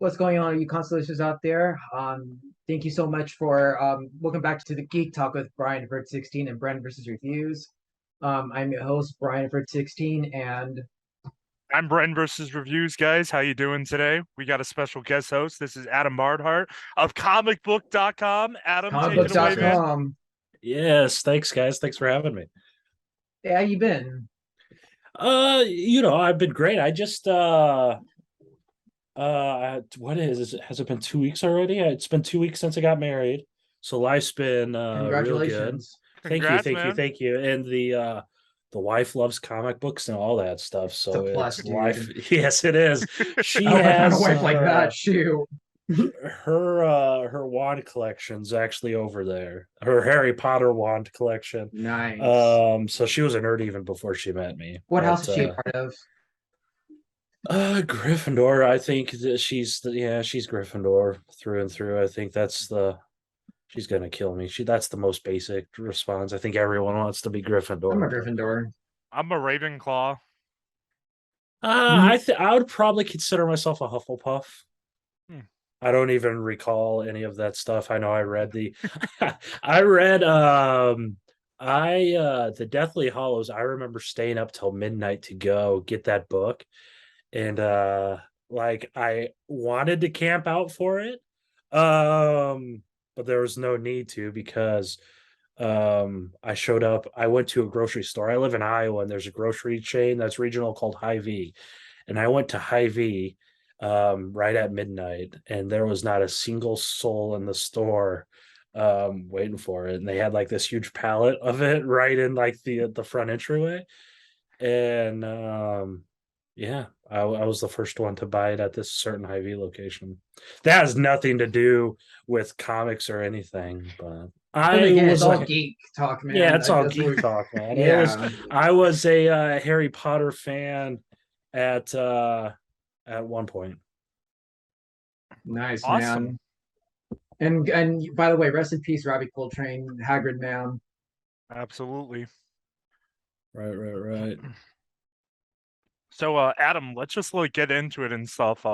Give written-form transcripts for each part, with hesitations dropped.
What's going on, you constellations out there? Thank you so much for welcome back to the Geek Talk with Brian16 and Brand versus Reviews. I'm your host, Brian16, and I'm Bren versus Reviews, guys. How you doing today? We got a special guest host. This is Adam Barnhardt of comicbook.com. Adam, take it away, man. comicbooks.com. Yes, thanks guys. Thanks for having me. Hey, how you been? I've been great. I just what is it? Has it been 2 weeks already? It's been 2 weeks since I got married. So life's been real good. Congratulations. Thank you, Congrats, thank you, man. thank you. And the wife loves comic books and all that stuff. So It's a plus, it's dude. life. Yes, it is. She I hope I found a has wife like that. Shoot. her wand collection's actually over there. Her Harry Potter wand collection. Nice. So she was a nerd even before she met me. What But house is she a part of? Gryffindor. I think that she's Gryffindor through and through. I think she's gonna kill me. That's the most basic response. I think everyone wants to be I'm a Gryffindor. Gryffindor. I'm a Ravenclaw. I would probably consider myself a Hufflepuff. Hmm. I don't even recall any of that stuff. I know I read I read the Deathly Hollows. I remember staying up till midnight to go get that book. And like I wanted to camp out for it. But there was no need to because I showed up. I went to a grocery store. I live in Iowa and there's a grocery chain that's regional called Hy-Vee. And I went to Hy-Vee right at midnight, and there was not a single soul in the store waiting for it. And they had like this huge pallet of it right in like the front entryway. And yeah, I was the first one to buy it at this certain Hy-Vee location. That has nothing to do with comics or anything, but Then I again, it's was all like, geek talk, man. yeah, it's all That's geek what talk, man. yeah. I was a Harry Potter fan at one point. Nice, Awesome. man. And by the way, rest in peace, Robbie Coltrane, Hagrid man. Absolutely. Right. So, Adam, let's just like get into it and stuff.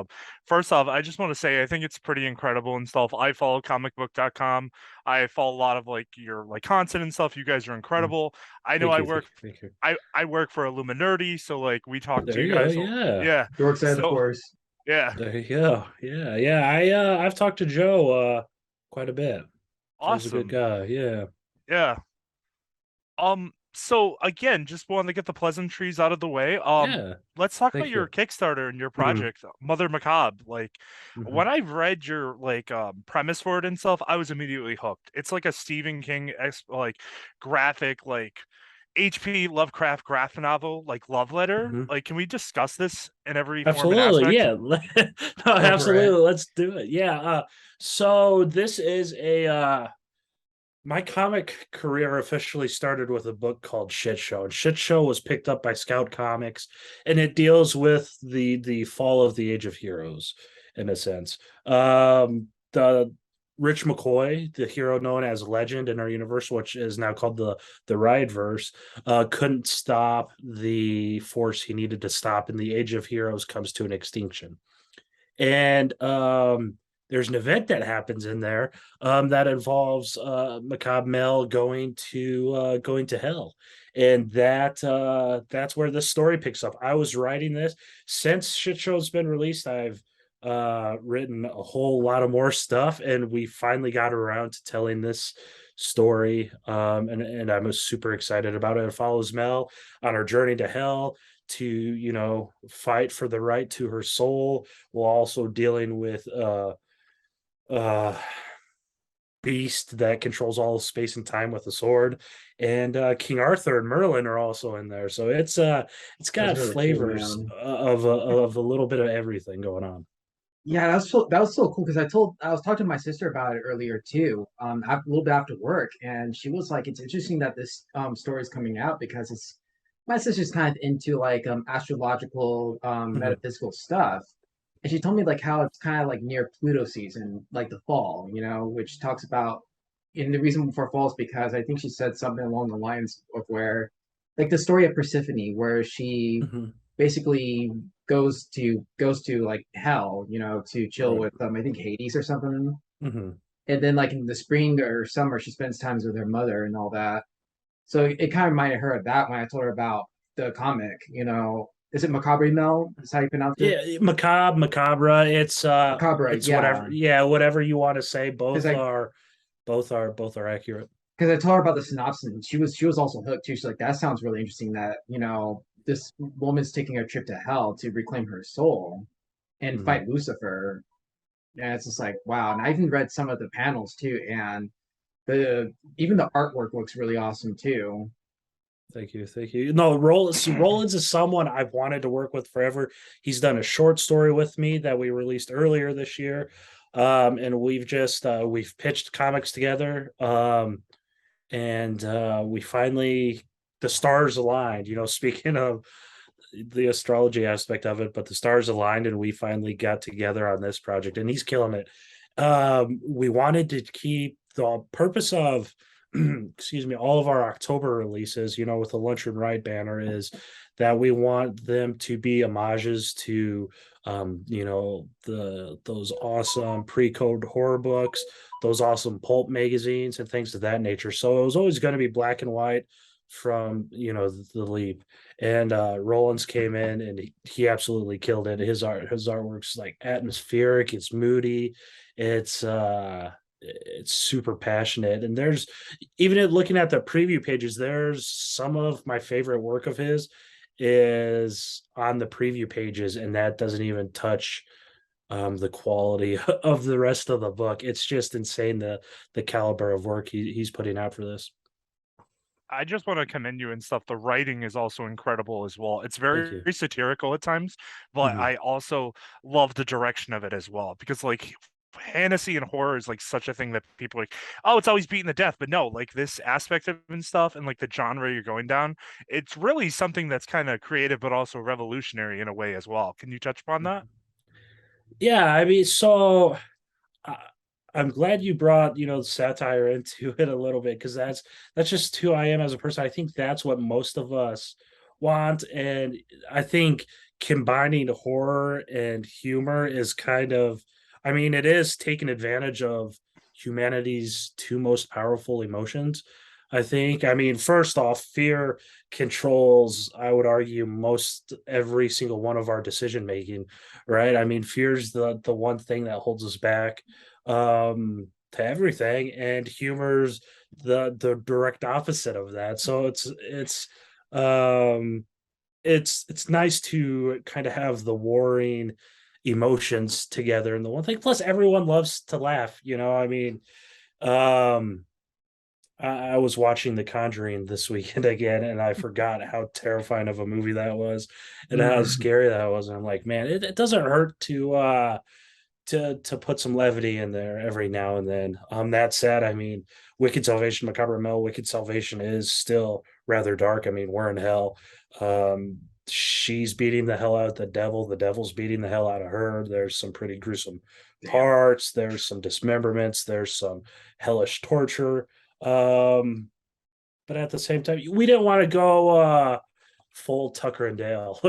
First off, I just want to say I think it's pretty incredible and stuff. I follow comicbook.com. I follow a lot of like your like content and stuff. You guys are incredible. I know Thank you. I work for Illuminati, so like we talk There to you you go. guys. Yeah. Yeah. Dork side, of So course. yeah. There you go. Yeah. I've talked to Joe quite a bit. Joe's a good Awesome. guy. Yeah. Yeah. So again, just wanted to get the pleasantries out of the way. Yeah. Let's talk about Thank your you. Kickstarter and your Mhm. project, Mother Macabre. Like Mhm. when I read your like premise for it and stuff, I was immediately hooked. It's like a Stephen King like graphic like HP Lovecraft graphic novel, like love letter. Mhm. Like, can we discuss this in every form and Absolutely. aspect? Yeah. No, Go for it. absolutely. Let's do it. Yeah. So this is a my comic career officially started with a book called Shit Show. And Shit Show was picked up by Scout Comics, and it deals with the fall of the Age of Heroes in a sense. The Rich McCoy, the hero known as Legend in our universe, which is now called the Riotverse, couldn't stop the force he needed to stop, and the Age of Heroes comes to an extinction. And there's an event that happens in there that involves Macabre Mel going to hell, and that's where this story picks up. I was writing this since Shit Show's been released. I've written a whole lot of more stuff, and we finally got around to telling this story. And I'm super excited about it. It follows Mel on her journey to hell to fight for the right to her soul, while also dealing with uh beast that controls all space and time with a sword. And King Arthur and Merlin are also in there, so it's That's got really cool, flavors man. of a little bit of everything going on. Yeah, that was so cool because I was talking to my sister about it earlier too, a little bit after work, and she was like, "It's interesting that this story is coming out because it's my sister's kind of into like astrological Mhm. metaphysical stuff, and she told me like how it's kind of like near Pluto season, like the fall, which talks about, and the reason for fall is because I think she said something along the lines of where, like the story of Persephone, where she Mhm. basically goes to like hell, to chill with I think Hades or something. Mm-hmm. And then like in the spring or summer, she spends times with her mother and all that. So it kind of reminded her of that when I told her about the comic. Is it Macabre Mel? Is how you pronounce it? Yeah, macabre. Macabre, It's whatever. yeah. Yeah, whatever you want to say. Because Both are accurate. I told her about the synopsis, and she was also hooked too. She's like, that sounds really interesting. That this woman's taking a trip to hell to reclaim her soul and Mhm. fight Lucifer. And it's just like, wow. And I even read some of the panels too, and even the artwork looks really awesome too. Thank you. No, Rollins is someone I've wanted to work with forever. He's done a short story with me that we released earlier this year, and we've pitched comics together, and we finally the stars aligned. Speaking of the astrology aspect of it, but the stars aligned, and we finally got together on this project, and he's killing it. We wanted to keep the purpose of excuse me, all of our October releases, with the Lunchroom Ride banner, is that we want them to be homages to those awesome pre-code horror books, those awesome pulp magazines and things of that nature. So it was always going to be black and white from the leap. And Rollins came in and he absolutely killed it. His artwork's like atmospheric, it's moody, it's super passionate. And there's even looking at the preview pages, there's some of my favorite work of his is on the preview pages, and that doesn't even touch the quality of the rest of the book. It's just insane, the caliber of work he's putting out for this. I just want to commend you and stuff. The writing is also incredible as well. It's Thank very you. satirical at times, but Mhm. I also love the direction of it as well because like fantasy and horror is like such a thing that people are like, oh, it's always beaten to death. But no, like this aspect of it and stuff and like the genre you're going down, it's really something that's kind of creative but also revolutionary in a way as well. Can you touch upon that? Yeah, I mean, so I, I'm glad you brought satire into it a little bit, because that's just who I am as a person. I think that's what most of us want, and I think combining horror and humor is kind of, I mean, it is taking advantage of humanity's two most powerful emotions. I think, I mean, first off, fear controls, I would argue, most every single one of our decision making, right? I mean, fear's the one thing that holds us back to everything, and humor's the direct opposite of that. So um it's nice to kind of have the warring emotions together in the one thing. Plus everyone loves to laugh, I mean, um I was watching The Conjuring this weekend again, and I forgot how terrifying of a movie that was, and how Mm. scary that was. And I'm like, man, it doesn't hurt to put some levity in there every now and then. That said, I mean, Wicked Salvation, Macabre Mel, Wicked Salvation is still rather dark. I mean, we're in hell. She's beating the hell out of the devil. The devil's beating the hell out of her. There's some pretty gruesome Damn. parts. There's some dismemberments. There's some hellish torture. Um, but at the same time, we didn't want to go full Tucker and Dale,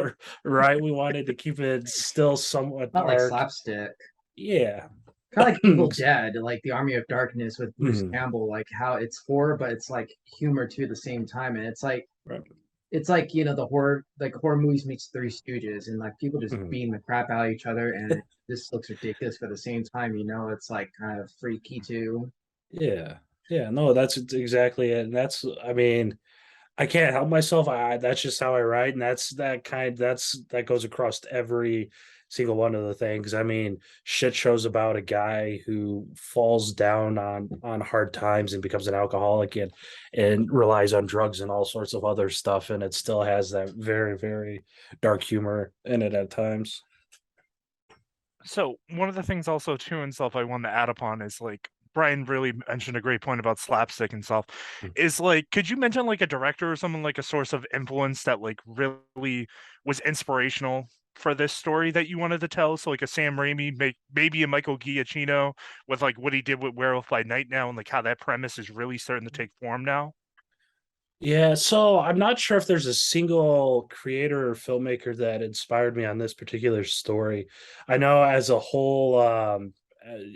right? We wanted to keep it still somewhat Not like dark. slapstick. Yeah. Kind of like Evil Dead, like the Army of Darkness with Bruce Mhm. Campbell, like how it's horror, but it's like humor too at the same time. And Right. it's like the horror movies meets Three Stooges, and like people just Mhm. beating the crap out of each other, and this looks ridiculous, but at the same time, it's like kind of freaky too. Yeah. Yeah. No, that's exactly it. And I mean, I can't help myself. That's just how I write. And that goes across every single one of the things. I mean, shit shows about a guy who falls down on hard times and becomes an alcoholic, and relies on drugs and all sorts of other stuff. And it still has that very, very dark humor in it at times. So one of the things also too and stuff I wanted to add upon is like Brian really mentioned a great point about slapstick and stuff. Is like, could you mention like a director or someone like a source of influence that like really was inspirational for this story that you wanted to tell? So like a Sam Raimi, maybe a Michael Giacchino with like what he did with Werewolf by Night now, and like how that premise is really starting to take form now. Yeah, so I'm not sure if there's a single creator or filmmaker that inspired me on this particular story. I know as a whole,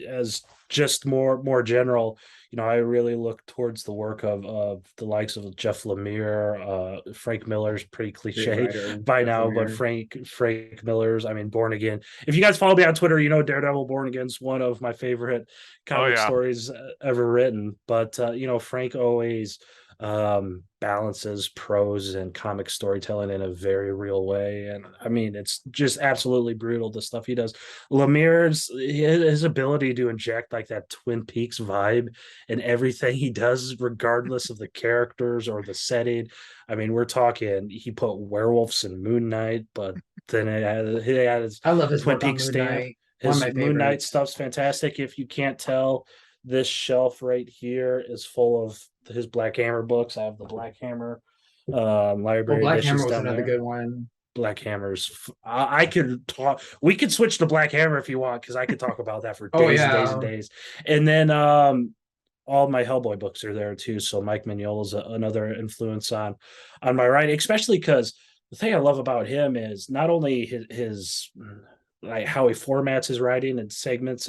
as just more general, I really look towards the work of the likes of Jeff Lemire. Frank Miller's pretty Great cliche writer, by Jeff now, but Lemire. Frank Miller's, I mean, Born Again. If you guys follow me on Twitter, Daredevil Born Again's one of my favorite Oh comic yeah. stories ever written. But Frank always balances prose and comic storytelling in a very real way. And I mean, it's just absolutely brutal, the stuff he does. Lemire's his ability to inject like that Twin Peaks vibe in everything he does, regardless of the characters or the setting. I mean, we're talking he put werewolves in Moon Knight, but then he had his I love his Twin work on Peaks Moon stamp. Knight. One of His my Moon Knight favorites. stuff's fantastic. If you can't tell, this shelf right here is full of his Black Hammer books. I have the Black Hammer Well, library Black editions Hammer was down another there. good one. Black Hammers. I could talk. We could switch to Black Hammer if you want, because I could talk about that for Oh days and days and yeah, days. And then all my Hellboy books are there too. So Mike Mignola is another influence on my writing, especially because the thing I love about him is not only his like how he formats his writing and segments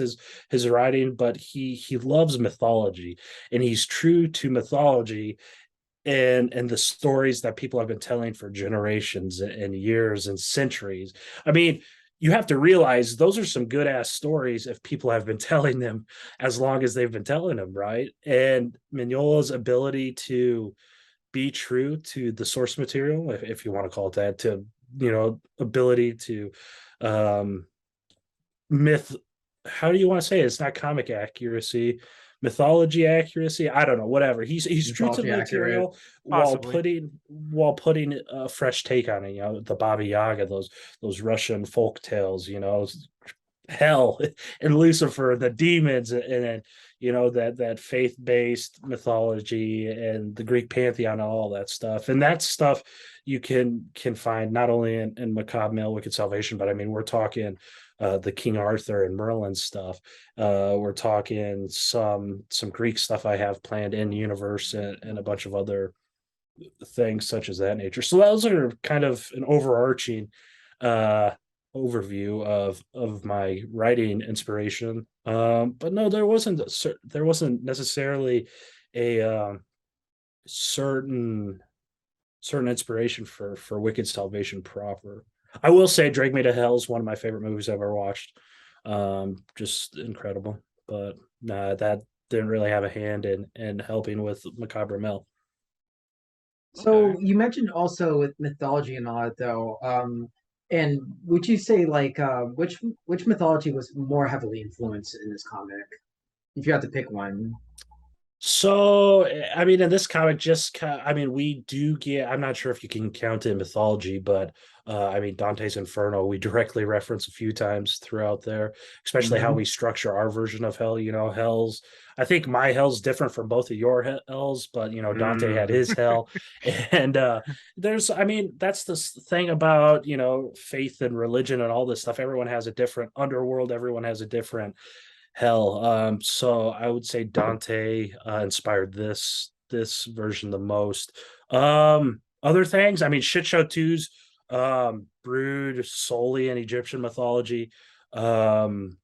his writing, but he loves mythology, and he's true to mythology and the stories that people have been telling for generations and years and centuries. I mean, you have to realize those are some good ass stories if people have been telling them as long as they've been telling them, right? And Mignola's ability to be true to the source material, if you want to call it that, to ability to um myth, how do you want to say it? It's not comic accuracy, mythology accuracy, I don't know, whatever. He's true to the mythology accurate. material while Possibly. putting a fresh take on it. The Baba Yaga, those Russian folk tales, hell and Lucifer, the demons, and that faith-based mythology and the Greek pantheon and all that stuff. And that stuff you can find not only in Macabre Mel, Wicked Salvation, but I mean, we're talking the King Arthur and Merlin stuff. We're talking some Greek stuff I have planned in universe, and a bunch of other things such as that nature. So those are kind of an overarching uh, overview of my writing inspiration. But no, there wasn't necessarily a certain inspiration for Wicked Salvation proper. I will say Drag Me to Hell is one of my favorite movies I've ever watched. Just incredible. But nah, that didn't really have a hand in helping with Macabre Mel. So Okay. you mentioned also with mythology and all that though. And would you say like which mythology was more heavily influenced in this comic? If you had to pick one. So, I mean, in this comic, I mean, we do get, I'm not sure if you can count it in mythology, but I mean, Dante's Inferno, we directly reference a few times throughout there, especially how Hmm. we structure our version of hell. I think my hell's different from both of your hells, but, Dante had Mm. his hell. And I mean, that's the thing about, faith and religion and all this stuff. Everyone has a different underworld, everyone has a different hell. So I would say Dante inspired this version the most. Other things, I mean, Shit Show 2's brewed solely in Egyptian mythology. Um,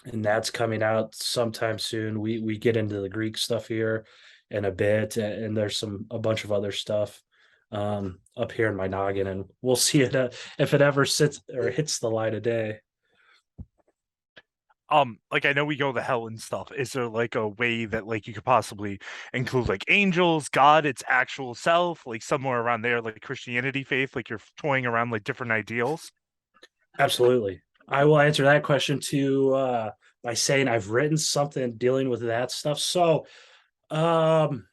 and that's coming out sometime soon. We get into the Greek stuff here in a bit, and there's a bunch of other stuff up here in my noggin, and we'll see it if it ever sits or hits the light of day. Like I know we go to hell and stuff. Is there like a way that like you could possibly include like angels, God, its actual self, like somewhere around there, like Christianity faith, like you're toying around like different ideals? Absolutely. I will answer that question too by saying I've written something dealing with that stuff. So, um,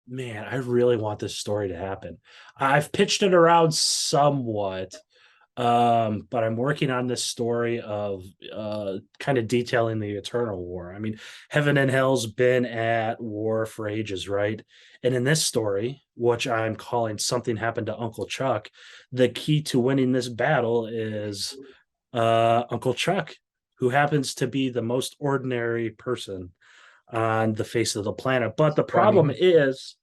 man, I really want this story to happen. I've pitched it around somewhat, but I'm working on this story of kind of detailing the Eternal War. I mean, heaven and hell's been at war for ages, right? And in this story, which I'm calling Something Happened to Uncle Chuck, the key to winning this battle is Uncle Chuck, who happens to be the most ordinary person on the face of the planet. But the problem Funny. is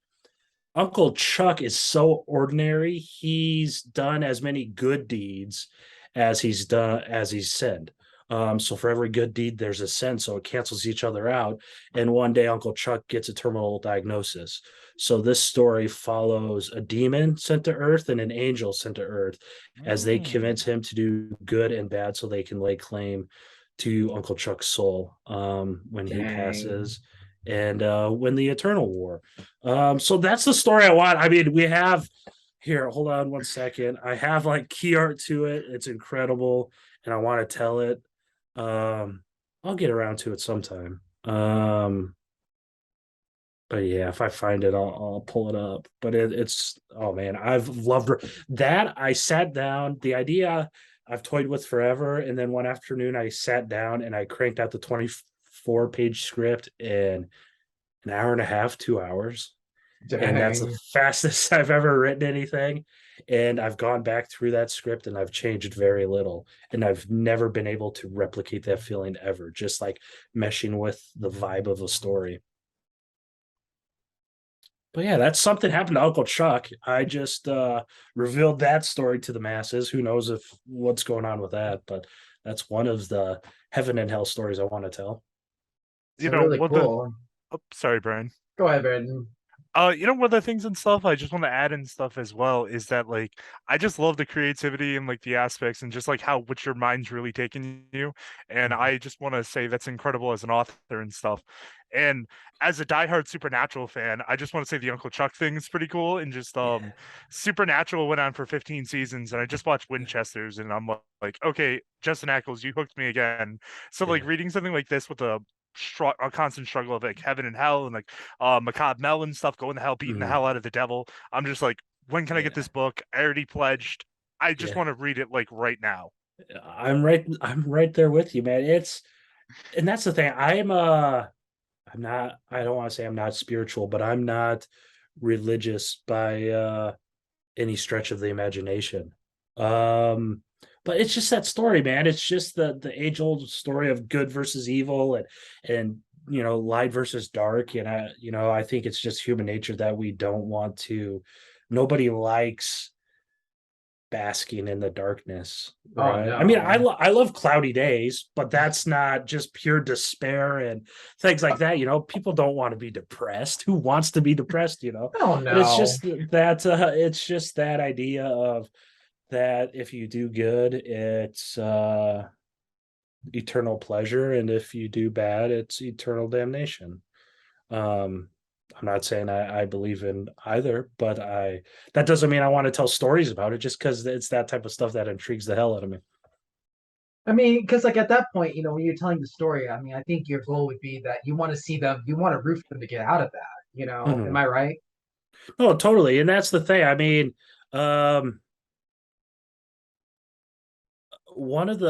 Uncle Chuck is so ordinary. He's done as many good deeds as he's sinned. So for every good deed, there's a sin, so it cancels each other out. And one day, Uncle Chuck gets a terminal diagnosis. So this story follows a demon sent to Earth and an angel sent to Earth as they convince him to do good and bad, so they can lay claim to Uncle Chuck's soul when he passes, and win the Eternal War. So that's the story I want. I mean, we have here, hold on one second. I have like key art to it. It's incredible, and I want to tell it. I'll get around to it sometime. But yeah, if I find it, I'll pull it up. But it's oh man, I've loved that. I sat down. The idea I've toyed with forever, and then one afternoon I sat down and I cranked out the 24-page script in an hour and a half, 2 hours. And that's the fastest I've ever written anything. And I've gone back through that script and I've changed very little. And I've never been able to replicate that feeling ever, just like meshing with the vibe of a story. But yeah, that's something happened to Uncle Chuck. I just revealed that story to the masses. Who knows if what's going on with that, but that's one of the heaven and hell stories I want to tell. You So know, really cool. sorry, Brian. Go ahead, Brandon. You know, one of the things and stuff I just want to add in stuff as well is that like I just love the creativity and like the aspects and just like how what your mind's really taking you. And I just want to say that's incredible as an author and stuff. And as a diehard Supernatural fan, I just want to say the Uncle Chuck thing is pretty cool. And just Supernatural went on for 15 seasons, and I just watched Winchester's, and I'm like, okay, Justin Ackles, you hooked me again. So like reading something like this with a constant struggle of like heaven and hell and like Macabre Mel and stuff, going to hell, beating the hell out of the devil. I'm just like, when can I get this book? I already pledged. I just want to read it like right now. I'm right there with you, man. And that's the thing. I'm not, I don't want to say I'm not spiritual, but I'm not religious by any stretch of the imagination. But it's just that story, man. It's just the age old story of good versus evil, and light versus dark. And I think it's just human nature that we don't want to. Nobody likes basking in the darkness, right? Oh, I mean, no. I love cloudy days, but that's not just pure despair and things like that. People don't want to be depressed. Who wants to be depressed? Oh, And it's no. just that idea of that if you do good, it's eternal pleasure, and if you do bad, it's eternal damnation. I'm not saying I believe in either, but that doesn't mean I want to tell stories about it, just because it's that type of stuff that intrigues the hell out of me. I mean, because like at that point, when you're telling the story, I mean, I think your goal would be that you want to see them, you want to root for them to get out of that. Am I right? Oh, totally. And that's the thing. I mean, one of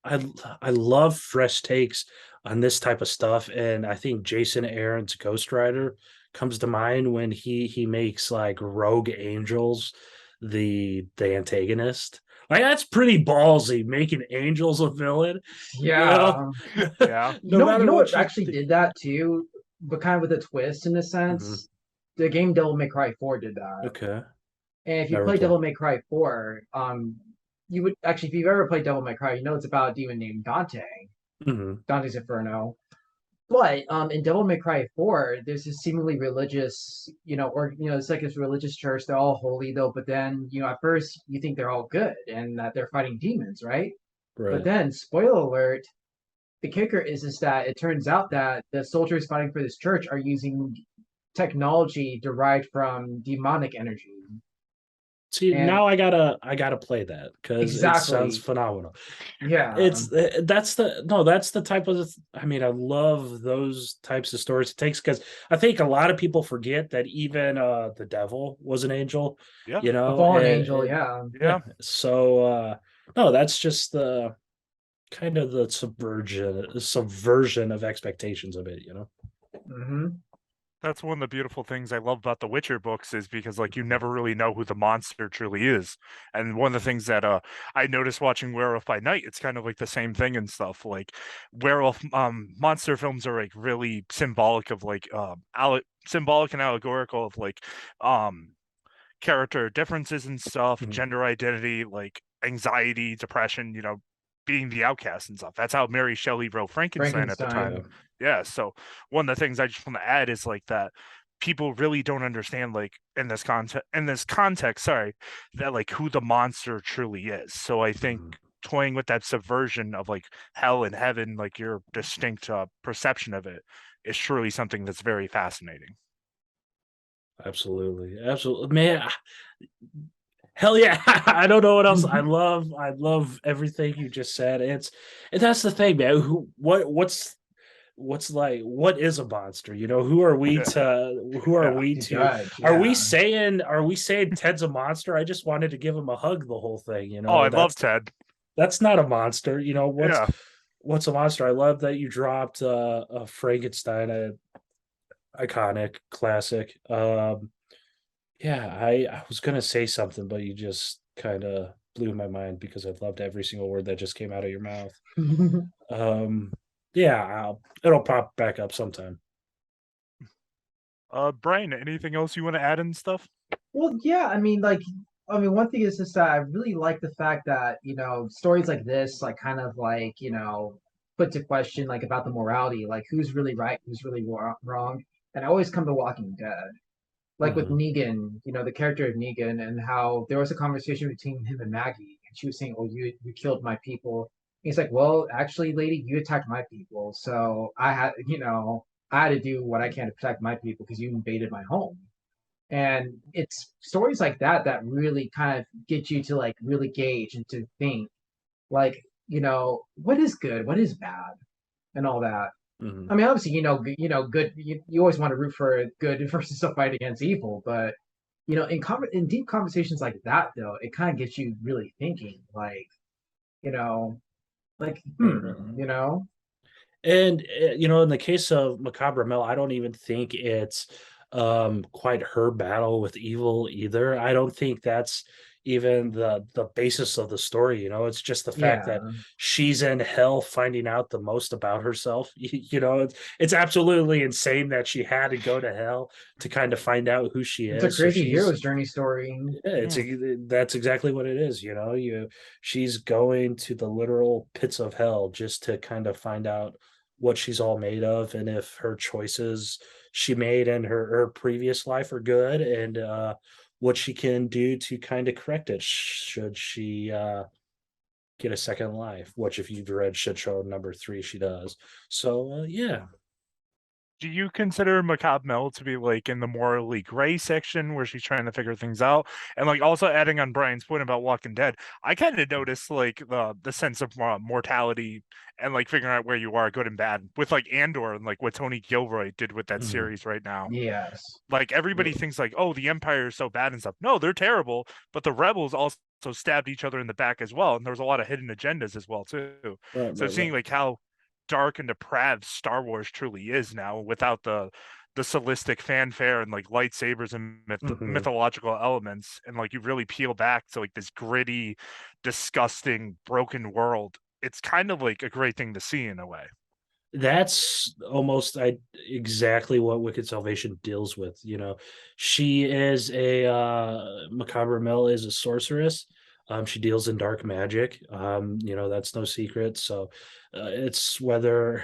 I love fresh takes on this type of stuff, and I think Jason Aaron's Ghost Rider comes to mind when he makes like rogue angels the antagonist. Like, that's pretty ballsy, making angels a villain. Yeah. Yeah. You know what actually did that too, but kind of with a twist in a sense. The game Devil May Cry 4 did that. Okay. And if you play Devil May Cry 4, you would actually, if you've ever played Devil May Cry, it's about a demon named Dante. Dante's Inferno. But in Devil May Cry 4, there's this seemingly religious, it's like this religious church. They're all holy though, but then, at first you think they're all good and that they're fighting demons, right? But then, spoiler alert, the kicker is that it turns out that the soldiers fighting for this church are using technology derived from demonic energy. See, now I gotta play that because it sounds phenomenal. Yeah, that's the type of, I mean, I love those types of stories it takes, because I think a lot of people forget that even the devil was an angel. Yeah, a fallen angel. Yeah. So no, that's just the kind of the subversion of expectations of it. That's one of the beautiful things I love about the Witcher books is because like you never really know who the monster truly is. And one of the things that I noticed watching Werewolf by Night, it's kind of like the same thing and stuff. Like werewolf monster films are like really symbolic of like symbolic and allegorical of like um character differences and stuff, gender identity, like anxiety, depression, being the outcast and stuff. That's how Mary Shelley wrote Frankenstein at the time. Yeah. So one of the things I just want to add is like that people really don't understand like in this context, sorry, that like who the monster truly is. So I think toying with that subversion of like hell and heaven, like your distinct perception of it, is surely something that's very fascinating. Absolutely, absolutely, man. Hell yeah. I don't know what else. I love everything you just said. And that's the thing, man. What's like what is a monster? Who are we to judge, are we saying Ted's a monster? I just wanted to give him a hug the whole thing, Oh, I love Ted. That's not a monster. Yeah. What's a monster? I love that you dropped a Frankenstein, a iconic classic. Yeah, I was gonna say something, but you just kind of blew my mind because I've loved every single word that just came out of your mouth. Yeah, it'll pop back up sometime. Brian, anything else you want to add and stuff? Well, yeah, one thing is just that I really like the fact that, stories like this, like kind of like, put to question like about the morality, like who's really right, who's really wrong. And I always come to Walking Dead. Like with Negan, the character of Negan, and how there was a conversation between him and Maggie, and she was saying, "Oh, you killed my people." He's like, "Well, actually, lady, you attacked my people, so I had to do what I can to protect my people because you invaded my home." And it's stories like that that really kind of get you to like really gauge and to think, like, what is good, what is bad, and all that. I mean, obviously, good. You always want to root for good versus a fight against evil, but in deep conversations like that, though, it kind of gets you really thinking, like, you know, like, And in the case of Macabre Mel, I don't even think it's quite her battle with evil either. I don't think that's even the basis of the story. It's just the fact that yeah, she's in hell finding out the most about herself. It's absolutely insane that she had to go to hell to kind of find out who she it's a is. So crazy she's hero's journey story. yeah, that's exactly what it is. She's going to the literal pits of hell just to kind of find out what she's all made of, and if her choices she made in her previous life are good, and what she can do to kind of correct it should she get a second life, which if you've read Shit Show #3, she does. So yeah. Do you consider Macabre Mel to be like in the morally gray section where she's trying to figure things out? And like also adding on Brian's point about Walking Dead, I kind of noticed like the sense of mortality and like figuring out where you are, good and bad, with like Andor and like what Tony Gilroy did with that series right now. Yes, Like everybody thinks like, oh, the Empire is so bad and stuff. No, they're terrible, but the rebels also stabbed each other in the back as well, and there's a lot of hidden agendas as well too. So seeing like how dark and depraved Star Wars truly is now, without the solistic fanfare and like lightsabers and mythological elements, and like you really peel back to like this gritty, disgusting, broken world. It's kind of like a great thing to see in a way. That's almost exactly what Wicked Salvation deals with. She is Macabre Mel is a sorceress. She deals in dark magic. That's no secret. So it's whether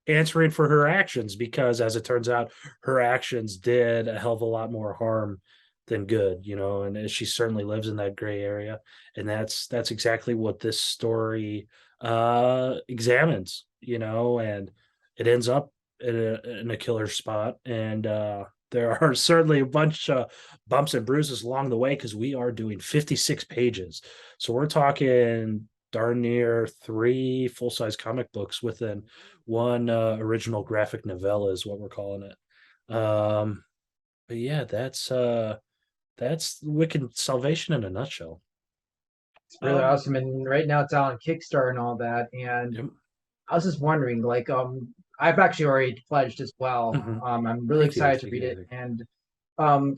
answering for her actions, because as it turns out, her actions did a hell of a lot more harm than good. And she certainly lives in that gray area, and that's exactly what this story examines. And it ends up in a killer spot, and there are certainly a bunch of bumps and bruises along the way, because we are doing 56 pages, so we're talking darn near 3 full-size comic books within one original graphic novella is what we're calling it. But yeah, that's Wicked Salvation in a nutshell. it's really awesome, and right now it's out on Kickstarter and all that. And Yep. I was just wondering, like, I've actually already pledged as well. Mhm. I'm really Thank you, excited to thank read you, it. thank And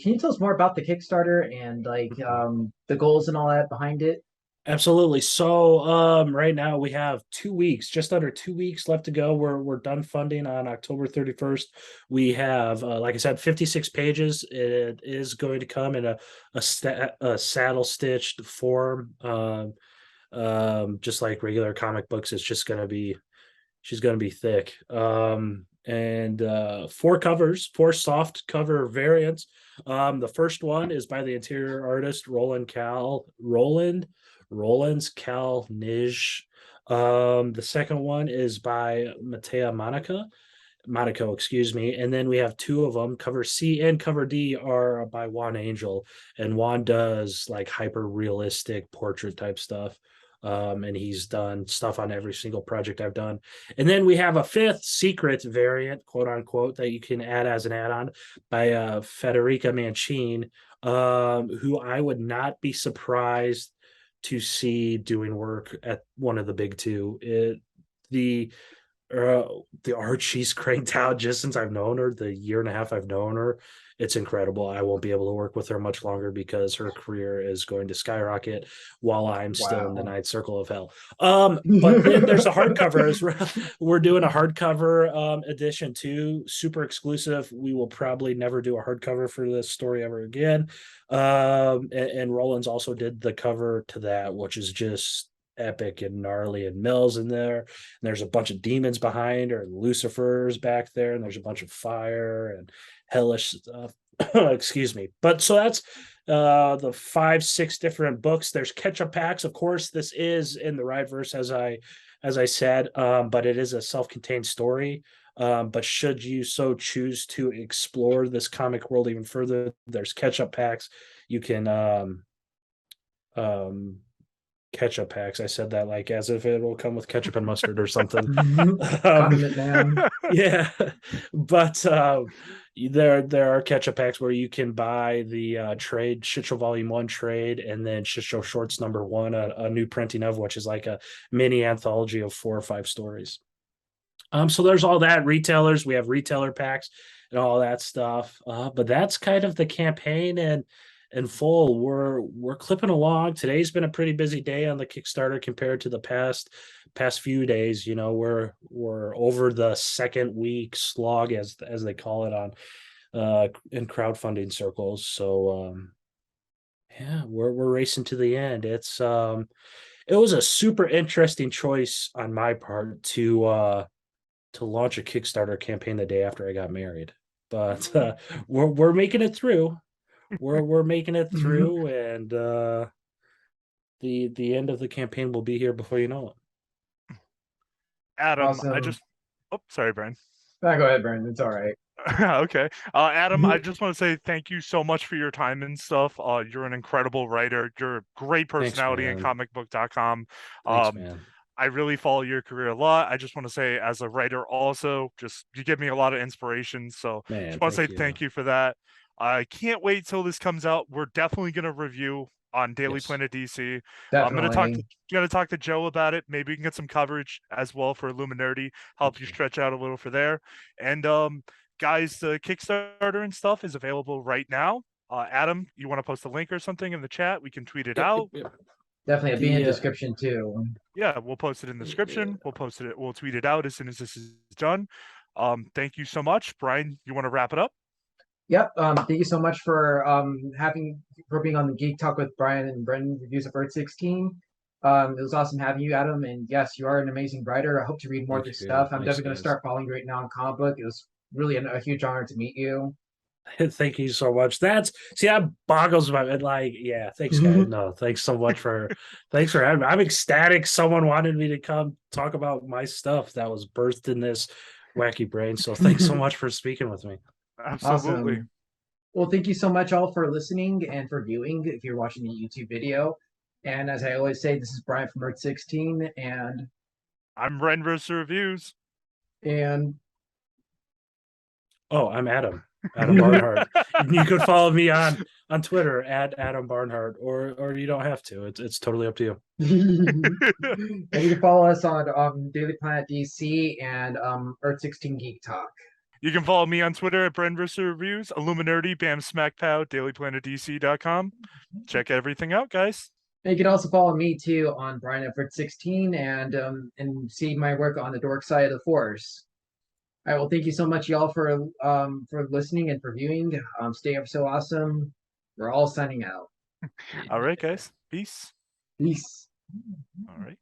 can you tell us more about the Kickstarter and like the goals and all that behind it? Absolutely. So right now we have 2 weeks, just under 2 weeks left to go. We're done funding on October 31st. We have like I said, 56 pages. It is going to come in a saddle stitched form. Just like regular comic books, it's just gonna be she's gonna be thick. And four covers, four soft cover variants. The first one is by the interior artist Roland's Cal Nij. The second one is by Monaco, excuse me. And then we have two of them. Cover C and cover D are by Juan Angel, and Juan does like hyper realistic portrait type stuff. And he's done stuff on every single project I've done. And then we have a fifth secret variant, quote unquote, that you can add as an add-on by Federica Manchin, who I would not be surprised to see doing work at one of the big two. The the art she's cranked out just since I've known her, the year and a half I've known her, it's incredible. I won't be able to work with her much longer because her career is going to skyrocket while I'm still in the Wow. ninth circle of hell. But then there's a hardcover as well. We're doing a hardcover edition too, super exclusive. We will probably never do a hardcover for this story ever again. And Roland's also did the cover to that, which is just epic and gnarly, and Mel's in there, and there's a bunch of demons behind her, and Lucifer's back there, and there's a bunch of fire and hellish stuff. Excuse me. But so that's the 5-6 different books. There's catch-up packs. Of course, this is in the Rideverse, as I said, but it is a self-contained story. But should you so choose to explore this comic world even further, there's catch-up packs. You can ketchup packs. I said that like as if it will come with ketchup and mustard or something. Condiment man. Yeah, but there are ketchup packs where you can buy the trade Shit Show Volume 1 trade, and then Shit Show Shorts #1, a new printing of which is like a mini anthology of 4 or 5 stories. So there's all that. Retailers, we have retailer packs and all that stuff. But that's kind of the campaign and in full. We're clipping along. Today's been a pretty busy day on the Kickstarter compared to the past few days. You know, we're over the second week slog as they call it on in crowdfunding circles. So yeah, we're racing to the end. It was a super interesting choice on my part to launch a Kickstarter campaign the day after I got married. But we're making it through. We're making it through, and the end of the campaign will be here before you know it. Adam, Awesome. oh, sorry, Brian. No, go ahead, Brandon. It's all right. Okay. Adam, I just want to say thank you so much for your time and stuff. You're an incredible writer. You're a great Thanks, personality in man. comicbook.com. Thanks, man. I really follow your career a lot. I just want to say, as a writer, also, just you give me a lot of inspiration. So, Man, just want to say thank you. thank you for that. I can't wait till this comes out. We're definitely gonna review on Daily Yes. Planet DC. I'm Definitely. gonna talk to Joe about it. Maybe we can get some coverage as well for Illuminati. Help you stretch out a little for there. And guys, the Kickstarter and stuff is available right now. Adam, you want to post a link or something in the chat? We can tweet it out. Yep. Definitely. It'll be in the The description too. Yeah, we'll post it in the description. We'll tweet it out as soon as this is done. Thank you so much. Brian, you want to wrap it up? Yep. Thank you so much for being on the Geek Talk with Brian and Brendan reviews of Earth 16. It was awesome having you, Adam. And yes, you are an amazing writer. I hope to read more of your stuff. I'm Thanks, definitely going to guys. start following you right now on comic book. It was really a huge honor to meet you. Thank you so much. That boggles my mind. Like, yeah, thanks, guys. No, thanks so much thanks for having me. I'm ecstatic. Someone wanted me to come talk about my stuff that was birthed in this wacky brain. So thanks so much for speaking with me. Absolutely. Awesome. Well, thank you so much all for listening and for viewing if you're watching the YouTube video. And as I always say, this is Brian from Earth 16, and I'm BrewnvsReviews. And oh, I'm Adam Barnhardt. You could follow me on Twitter at Adam Barnhardt, or you don't have to. It's totally up to you. And you can follow us on Daily Planet DC and Earth 16 Geek Talk. You can follow me on Twitter at BrewnvsReviews, Illuminati, Bam Smack Pow, DailyPlanetDC.com. Check everything out, guys. And you can also follow me too on Brian Effort 16 and see my work on the Dork Side of the Force. All right, well, thank you so much, y'all, for listening and for viewing. Stay up so awesome. We're all signing out. All right, guys. Peace. Peace. All right.